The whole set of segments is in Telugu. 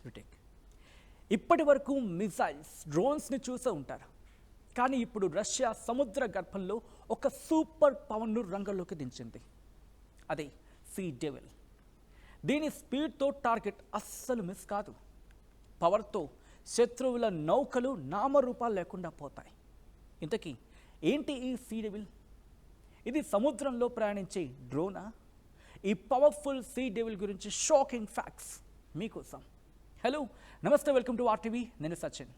రిటేక్. ఇప్పటి వరకు మిసైల్స్, డ్రోన్స్ని చూసే ఉంటారు. కానీ ఇప్పుడు రష్యా సముద్ర గర్భంలో ఒక సూపర్ పవర్ను రంగంలోకి దించింది. అదే సీ డెవిల్. దీని స్పీడ్తో టార్గెట్ అస్సలు మిస్ కాదు. పవర్తో శత్రువుల నౌకలు నామరూపాలు లేకుండా పోతాయి. ఇంతకీ ఏంటి ఈ సీ డెవిల్? ఇది సముద్రంలో ప్రయాణించే డ్రోనా? ఈ పవర్ఫుల్ సీ డెవిల్ గురించి షాకింగ్ ఫ్యాక్ట్స్ మీకోసం. హలో, నమస్తే, వెల్కమ్ టు ఆర్టీవీ. నేను సచిన్.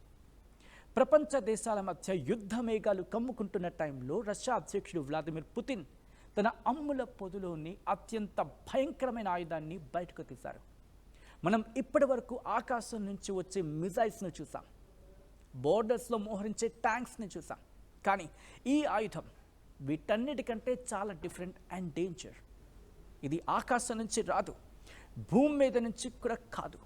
ప్రపంచ దేశాల మధ్య యుద్ధ మేఘాలు కమ్ముకుంటున్న టైంలో రష్యా అధ్యక్షుడు వ్లాదిమిర్ పుతిన్ తన అమ్ముల పొదులోని అత్యంత భయంకరమైన ఆయుధాన్ని బయటకు తీశారు. మనం ఇప్పటి వరకు ఆకాశం నుంచి వచ్చే మిజైల్స్ను చూసాం, బోర్డర్స్లో మోహరించే ట్యాంక్స్ని చూసాం. కానీ ఈ ఆయుధం వీటన్నిటికంటే చాలా డిఫరెంట్ అండ్ డేంజర్. ఇది ఆకాశం నుంచి రాదు, భూమి మీద నుంచి కూడా కాదు.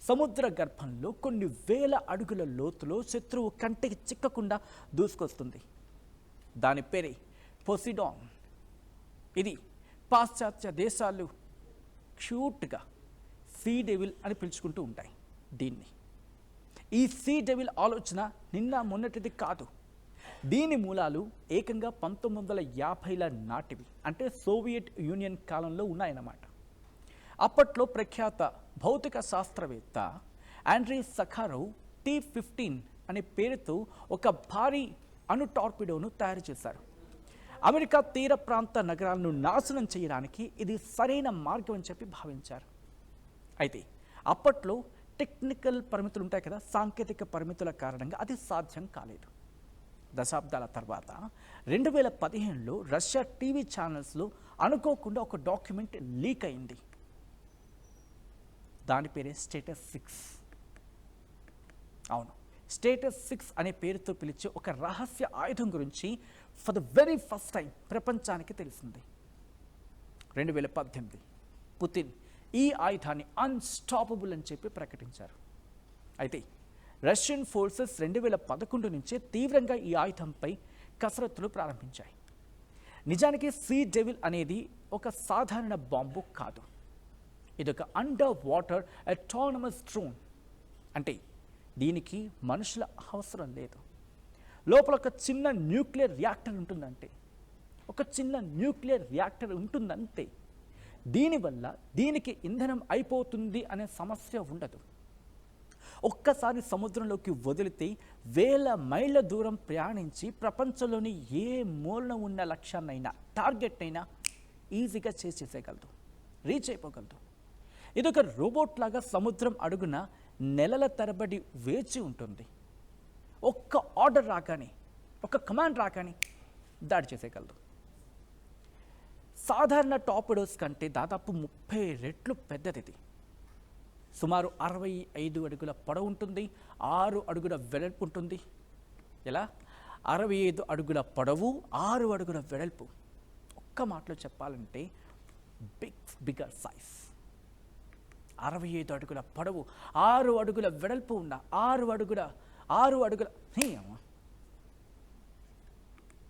సముద్ర గర్భంలో కొన్ని వేల అడుగుల లోతులో శత్రువు కంటికి చిక్కకుండా దూసుకొస్తుంది. దాని పేరే పోసిడాన్. ఇది పాశ్చాత్య దేశాలు క్యూట్గా సీ డెవిల్ అని పిలుచుకుంటూ ఉంటాయి దీన్ని. ఈ సీ డెవిల్ ఆలోచన నిన్న మొన్నటిది కాదు. దీని మూలాలు ఏకంగా 1950ల నాటివి, అంటే సోవియట్ యూనియన్ కాలంలో ఉన్నాయన్నమాట. అప్పట్లో ప్రఖ్యాత భౌతిక శాస్త్రవేత్త ఆండ్రీ సఖారోవ్ T-15 అనే పేరుతో ఒక భారీ అణు టార్పిడోను తయారు చేశారు. అమెరికా తీర ప్రాంత నగరాలను నాశనం చేయడానికి ఇది సరైన మార్గం అని చెప్పి భావించారు. అయితే అప్పట్లో టెక్నికల్ పరిమితులు ఉంటాయి కదా, సాంకేతిక పరిమితుల కారణంగా అది సాధ్యం కాలేదు. దశాబ్దాల తర్వాత 2015లో రష్యా టీవీ ఛానల్స్లో అనుకోకుండా ఒక డాక్యుమెంట్ లీక్ అయింది. దాని పేరే స్టేటస్ 6. అవును, స్టేటస్ 6 అనే పేరుతో పిలిచే ఒక రహస్య ఆయుధం గురించి for the very first time ప్రపంచానికి తెలిసింది. 2018 పుతిన్ ఈ ఆయుధాన్ని అన్స్టాపబుల్ అని చెప్పి ప్రకటించారు. అయితే రష్యన్ ఫోర్సెస్ 2011 నుంచే తీవ్రంగా ఈ ఆయుధంపై కసరత్తులు ప్రారంభించాయి. నిజానికి సీ డెవిల్ అనేది ఒక సాధారణ బాంబు కాదు. ఇదొక అండర్ వాటర్ అటానమస్ డ్రోన్. అంటే దీనికి మనుషుల అవసరం లేదు. లోపల ఒక చిన్న న్యూక్లియర్ రియాక్టర్ ఉంటుందంటే, ఉంటుందంతే. దీనివల్ల దీనికి ఇంధనం అయిపోతుంది అనే సమస్య ఉండదు. ఒక్కసారి సముద్రంలోకి వదిలితే వేల మైళ్ళ దూరం ప్రయాణించి ప్రపంచంలోని ఏ మూలన ఉన్న లక్ష్యాన్నైనా, టార్గెట్ అయినా ఈజీగా చేసేయగలదు, రీచ్ అయిపోగలదు. ఇదొక రోబోట్ లాగా సముద్రం అడుగున నెలల తరబడి వేచి ఉంటుంది. ఒక్క ఆర్డర్ రాగానే, ఒక కమాండ్ రాగానే దాడి చేసేయగలదు. సాధారణ టార్పిడోస్ కంటే దాదాపు 30 రెట్లు పెద్దది. సుమారు 65 అడుగుల పొడవు ఉంటుంది, 6 అడుగుల వెడల్పు ఉంటుంది. ఎలా? 65 అడుగుల పొడవు, 6 అడుగుల వెడల్పు. ఒక్క మాటలో చెప్పాలంటే బిగ్గర్ సైజ్. 65 అడుగుల పొడవు, 6 అడుగుల వెడల్పు ఉన్న 6 అడుగుల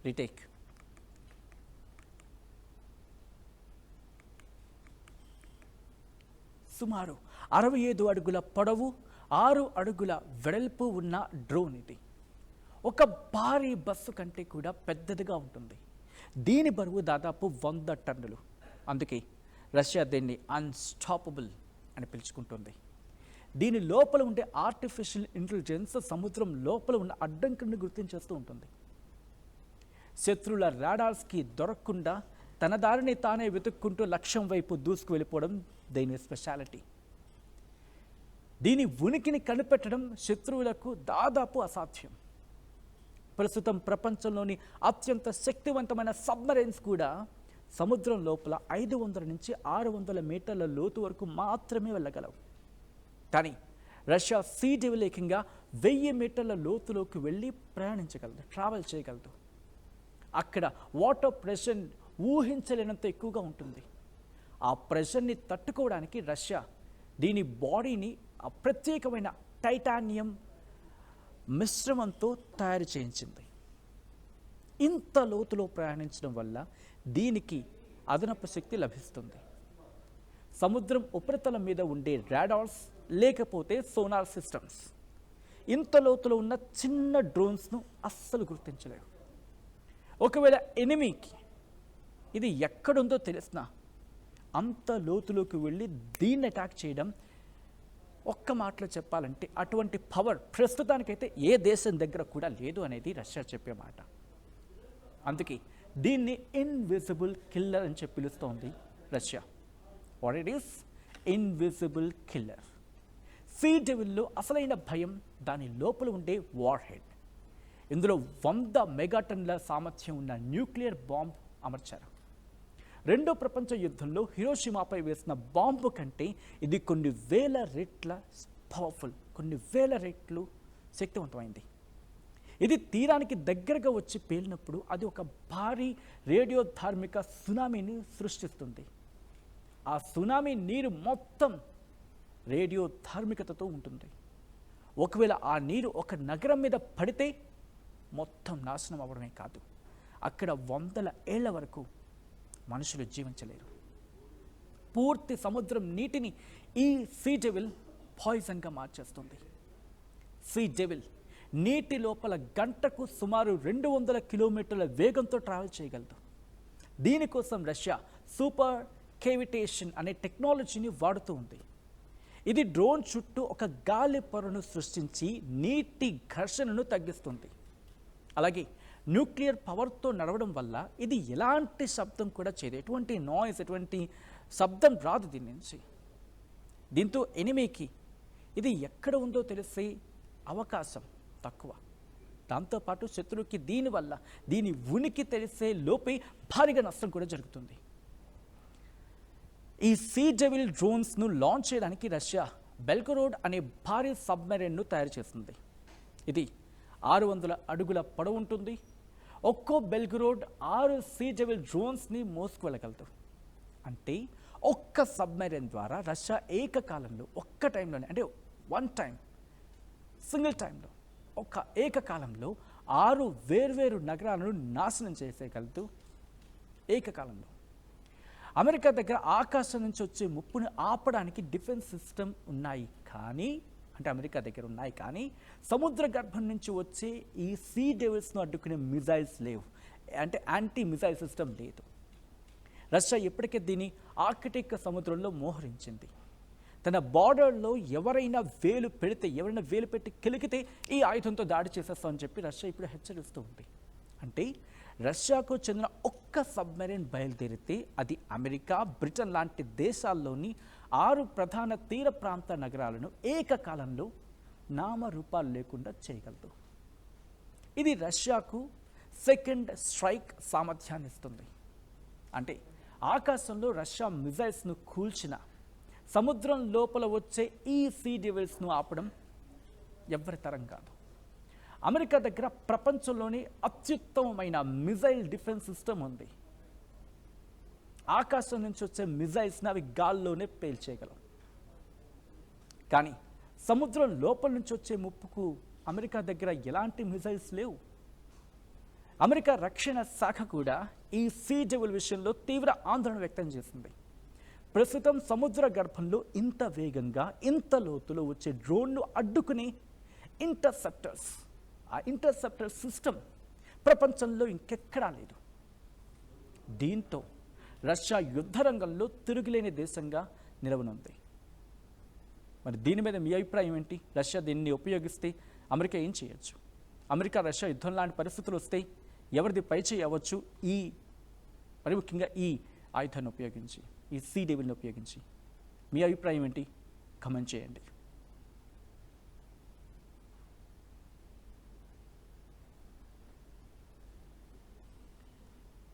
రీటేక్. సుమారు 65 అడుగుల పొడవు, 6 అడుగుల వెడల్పు ఉన్న డ్రోన్ ఇది. ఒక భారీ బస్సు కంటే కూడా పెద్దదిగా ఉంటుంది. దీని బరువు దాదాపు 100 టన్నులు. అందుకే రష్యా దీన్ని అన్స్టాపబుల్ అని పిలుచుకుంటుంది. దీని లోపల ఉండే ఆర్టిఫిషియల్ ఇంటెలిజెన్స్ సముద్రం లోపల ఉన్న అడ్డంకులను గుర్తించేస్తూ ఉంటుంది. శత్రువుల రాడార్స్కి దొరకకుండా తన దారిని తానే వెతుక్కుంటూ లక్ష్యం వైపు దూసుకు వెళ్ళిపోవడం దీని స్పెషాలిటీ. దీని ఉనికిని కనిపెట్టడం శత్రువులకు దాదాపు అసాధ్యం. ప్రస్తుతం ప్రపంచంలోని అత్యంత శక్తివంతమైన సబ్మరైన్స్ కూడా సముద్రం లోపల 500 నుంచి 600 మీటర్ల లోతు వరకు మాత్రమే వెళ్ళగలవు. కానీ రష్యా సీ డెవిల్ ఏకంగా 1000 మీటర్ల లోతులోకి వెళ్ళి ప్రయాణించగలదు, ట్రావెల్ చేయగలదు. అక్కడ వాటర్ ప్రెషర్ ఊహించలేనంత ఎక్కువగా ఉంటుంది. ఆ ప్రెషర్ని తట్టుకోవడానికి రష్యా దీని బాడీని ప్రత్యేకమైన టైటానియం మిశ్రమంతో తయారు చేయించింది. ఇంత లోతులో ప్రయాణించడం వల్ల దీనికి అదనపు శక్తి లభిస్తుంది. సముద్రం ఉపరితలం మీద ఉండే రాడార్స్ లేకపోతే సోనార్ సిస్టమ్స్. ఇంత లోతులో ఉన్న చిన్న డ్రోన్స్ను అస్సలు గుర్తించలేవు. ఒకవేళ ఎనిమీకి ఇది ఎక్కడుందో తెలిసినా అంత లోతులోకి వెళ్ళి దీన్ని అటాక్ చేయడం, ఒక్క మాటలో చెప్పాలంటే అటువంటి పవర్ ప్రస్తుతానికైతే ఏ దేశం దగ్గర కూడా లేదు అనేది రష్యా చెప్పే మాట. అందుకే దీన్ని ఇన్విజిబుల్ కిల్లర్ అని చెప్పి పిలుస్తోంది Russia. What it is? Invisible killer. Sea డెవిల్లో అసలైన భయం దాని లోపల ఉండే వార్ హెడ్. ఇందులో 100 మెగాటన్ల సామర్థ్యం ఉన్న న్యూక్లియర్ బాంబ్ అమర్చారు. రెండో ప్రపంచ యుద్ధంలో హిరోషిమాపై వేసిన బాంబు కంటే ఇది కొన్ని వేల రెట్ల పవర్ఫుల్, కొన్ని వేల రెట్లు శక్తివంతమైంది. ఇది తీరానికి దగ్గరగా వచ్చి పేలినప్పుడు అది ఒక భారీ రేడియో ధార్మిక సునామీని సృష్టిస్తుంది. ఆ సునామీ నీరు మొత్తం రేడియో ధార్మికతతో ఉంటుంది. ఒకవేళ ఆ నీరు ఒక నగరం మీద పడితే మొత్తం నాశనం అవ్వడమే కాదు, అక్కడ 100 ఏళ్ల వరకు మనుషులు జీవించలేరు. పూర్తి సముద్రం నీటిని ఈ సీ డెవిల్ పాయిజన్గా మార్చేస్తుంది. సీ డెవిల్ నీటి లోపల గంటకు సుమారు 200 కిలోమీటర్ల వేగంతో ట్రావెల్ చేయగలదు. దీనికోసం రష్యా సూపర్ కేవిటేషన్ అనే టెక్నాలజీని వాడుతూ ఉంది. ఇది డ్రోన్ చుట్టూ ఒక గాలి పొరను సృష్టించి నీటి ఘర్షణను తగ్గిస్తుంది. అలాగే న్యూక్లియర్ పవర్తో నడవడం వల్ల ఇది ఎలాంటి శబ్దం కూడా చేయదు, ఎటువంటి నాయిస్, ఎటువంటి శబ్దం రాదు దీని నుంచి. దీంతో ఎనిమీకి ఇది ఎక్కడ ఉందో తెలిసే అవకాశం తక్కువ. దాంతోపాటు శత్రువుకి దీనివల్ల దీని ఉనికి తెలిసే లోపే భారీగా నష్టం కూడా జరుగుతుంది. ఈ సీ డెవిల్ డ్రోన్స్ను లాంచ్ చేయడానికి రష్యా బెల్గరోడ్ అనే భారీ సబ్మెరైన్ను తయారు చేస్తుంది. ఇది 600 అడుగుల పొడవు ఉంటుంది. ఒక్కో బెల్గరోడ్ 6 సీ డెవిల్ డ్రోన్స్ని మోసుకువెళ్ళగలదు. అంటే ఒక్క సబ్మెరైన్ ద్వారా రష్యా ఏకకాలంలో, ఒక్క టైంలోనే, అంటే సింగిల్ టైంలో, ఏకకాలంలో 6 వేర్వేరు నగరాలను నాశనం చేసేయగలదు ఏకకాలంలో. అమెరికా దగ్గర ఆకాశం నుంచి వచ్చే ముప్పును ఆపడానికి డిఫెన్స్ సిస్టమ్ ఉన్నాయి కానీ, అమెరికా దగ్గర ఉన్నాయి కానీ సముద్ర గర్భం నుంచి వచ్చే ఈ సీ డెవిల్స్ను అడ్డుకునే మిజైల్స్ లేవు, అంటే యాంటీ మిజైల్ సిస్టమ్ లేదు. రష్యా ఇప్పటికే దీన్ని ఆర్కిటిక్ సముద్రంలో మోహరించింది. తన బార్డర్లో ఎవరైనా వేలు పెట్టి కెలికితే ఈ ఆయుధంతో దాడి చేసేస్తామని చెప్పి రష్యా ఇప్పుడు హెచ్చరిస్తూ ఉంది. అంటే రష్యాకు చెందిన ఒక్క సబ్మెరైన్ బయలుదేరితే అది అమెరికా, బ్రిటన్ లాంటి దేశాల్లోని 6 ప్రధాన తీర ప్రాంత నగరాలను ఏకకాలంలో నామరూపాలు లేకుండా చేయగలదు. ఇది రష్యాకు సెకండ్ స్ట్రైక్ సామర్థ్యాన్ని ఇస్తుంది. అంటే ఆకాశంలో రష్యా మిజైల్స్ను కూల్చిన సముద్రం లోపల వచ్చే ఈ సీ డెవిల్స్ను ఆపడం ఎవరి తరం కాదు. అమెరికా దగ్గర ప్రపంచంలోని అత్యుత్తమమైన మిజైల్ డిఫెన్స్ సిస్టమ్ ఉంది. ఆకాశం నుంచి వచ్చే మిజైల్స్ని అవి గాల్లోనే పేల్చేయగలం. కానీ సముద్రం లోపల నుంచి వచ్చే ముప్పుకు అమెరికా దగ్గర ఎలాంటి మిజైల్స్ లేవు. అమెరికా రక్షణ శాఖ కూడా ఈ సీ డెవిల్ విషయంలో తీవ్ర ఆందోళన వ్యక్తం చేసింది. ప్రస్తుతం సముద్ర గర్భంలో ఇంత వేగంగా, ఇంత లోతులో వచ్చే డ్రోన్ను అడ్డుకునే ఇంటర్సెప్టర్ సిస్టమ్ ప్రపంచంలో ఇంకెక్కడా లేదు. దీంతో రష్యా యుద్ధ రంగంలో తిరుగులేని దేశంగా నిలవనుంది. మరి దీని మీద మీ అభిప్రాయం ఏంటి? రష్యా దీన్ని ఉపయోగిస్తే అమెరికా ఏం చేయొచ్చు? అమెరికా రష్యా యుద్ధం లాంటి పరిస్థితులు వస్తే ఎవరిది పై చేయవచ్చు? మరి ముఖ్యంగా ఈ ఆయుధాన్ని ఉపయోగించి, ఈ సీ డెవిల్ని ఉపయోగించి మీ అభిప్రాయం ఏంటి? కామెంట్ చేయండి.